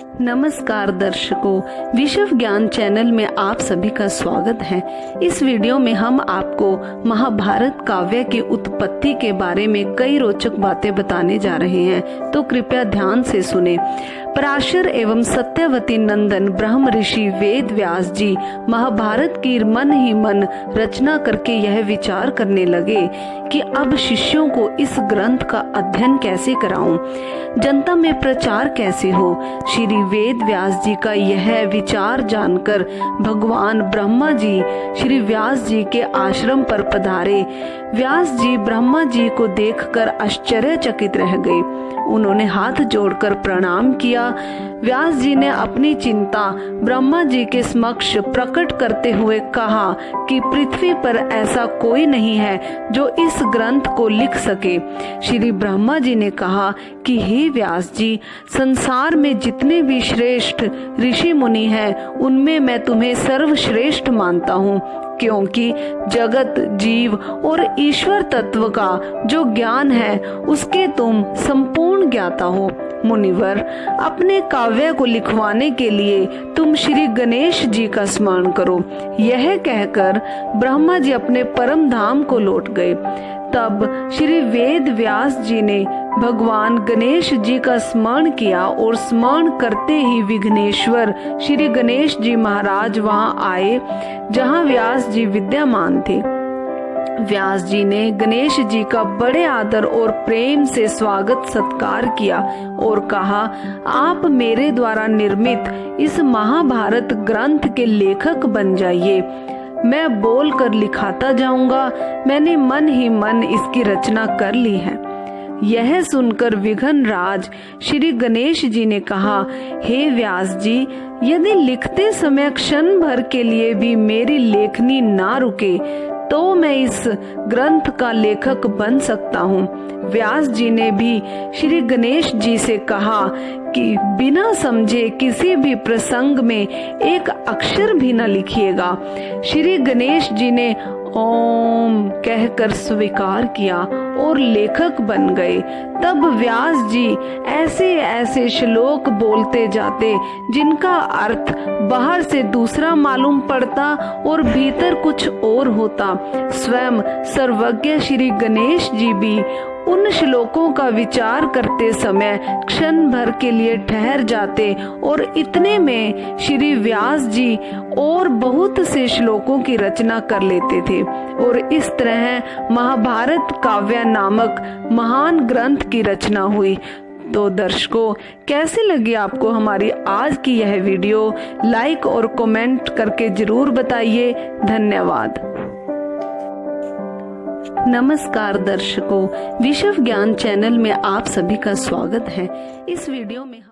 नमस्कार दर्शकों, विश्व ज्ञान चैनल में आप सभी का स्वागत है। इस वीडियो में हम आपको महाभारत काव्य की उत्पत्ति के बारे में कई रोचक बातें बताने जा रहे हैं, तो कृपया ध्यान से सुने। पराशर एवं सत्यवती नंदन ब्रह्म ऋषि वेद व्यास जी महाभारत की मन ही मन रचना करके यह विचार करने लगे कि अब शिष्यों को इस ग्रंथ का अध्ययन कैसे कराऊं, जनता में प्रचार कैसे हो। श्री वेद व्यास जी का यह विचार जानकर भगवान ब्रह्मा जी श्री व्यास जी के आश्रम पर पधारे। व्यास जी ब्रह्मा जी को देखकर आश्चर्यचकित रह गए। उन्होंने हाथ जोड़कर प्रणाम किया। व्यास जी ने अपनी चिंता ब्रह्मा जी के समक्ष प्रकट करते हुए कहा कि पृथ्वी पर ऐसा कोई नहीं है जो इस ग्रंथ को लिख सके। श्री ब्रह्मा जी ने कहा कि हे व्यास जी, संसार में जितने भी श्रेष्ठ ऋषि मुनि हैं, उनमें मैं तुम्हें सर्वश्रेष्ठ मानता हूँ, क्योंकि जगत, जीव और ईश्वर तत्व का जो ज्ञान है उसके तुम संपूर्ण ज्ञाता हो। मुनिवर, अपने काव्य को लिखवाने के लिए तुम श्री गणेश जी का स्मरण करो। यह कहकर ब्रह्मा जी अपने परम धाम को लौट गए। तब श्री वेद व्यास जी ने भगवान गणेश जी का स्मरण किया और स्मरण करते ही विघ्नेश्वर श्री गणेश जी महाराज वहां आए जहां व्यास जी विद्यमान थे। व्यास जी ने गणेश जी का बड़े आदर और प्रेम से स्वागत सत्कार किया और कहा, आप मेरे द्वारा निर्मित इस महाभारत ग्रंथ के लेखक बन जाइए। मैं बोलकर लिखाता जाऊंगा। मैंने मन ही मन इसकी रचना कर ली है। यह सुनकर विघ्न राज श्री गणेश जी ने कहा, हे व्यास जी, यदि लिखते समय क्षण भर के लिए भी मेरी लेखनी ना रुके तो मैं इस ग्रंथ का लेखक बन सकता हूँ। व्यास जी ने भी श्री गणेश जी से कहा कि बिना समझे किसी भी प्रसंग में एक अक्षर भी न लिखिएगा। श्री गणेश जी ने ओम कहकर स्वीकार किया और लेखक बन गए। तब व्यास जी ऐसे ऐसे श्लोक बोलते जाते जिनका अर्थ बाहर से दूसरा मालूम पड़ता और भीतर कुछ और होता। स्वयं सर्वज्ञ श्री गणेश जी भी उन श्लोकों का विचार करते समय क्षण भर के लिए ठहर जाते और इतने में श्री व्यास जी और बहुत से श्लोकों की रचना कर लेते थे और इस तरह महाभारत काव्य नामक महान ग्रंथ की रचना हुई। तो दर्शकों, कैसे लगी आपको हमारी आज की यह वीडियो? लाइक और कमेंट करके जरूर बताइए। धन्यवाद। नमस्कार दर्शकों, विश्व ज्ञान चैनल में आप सभी का स्वागत है। इस वीडियो में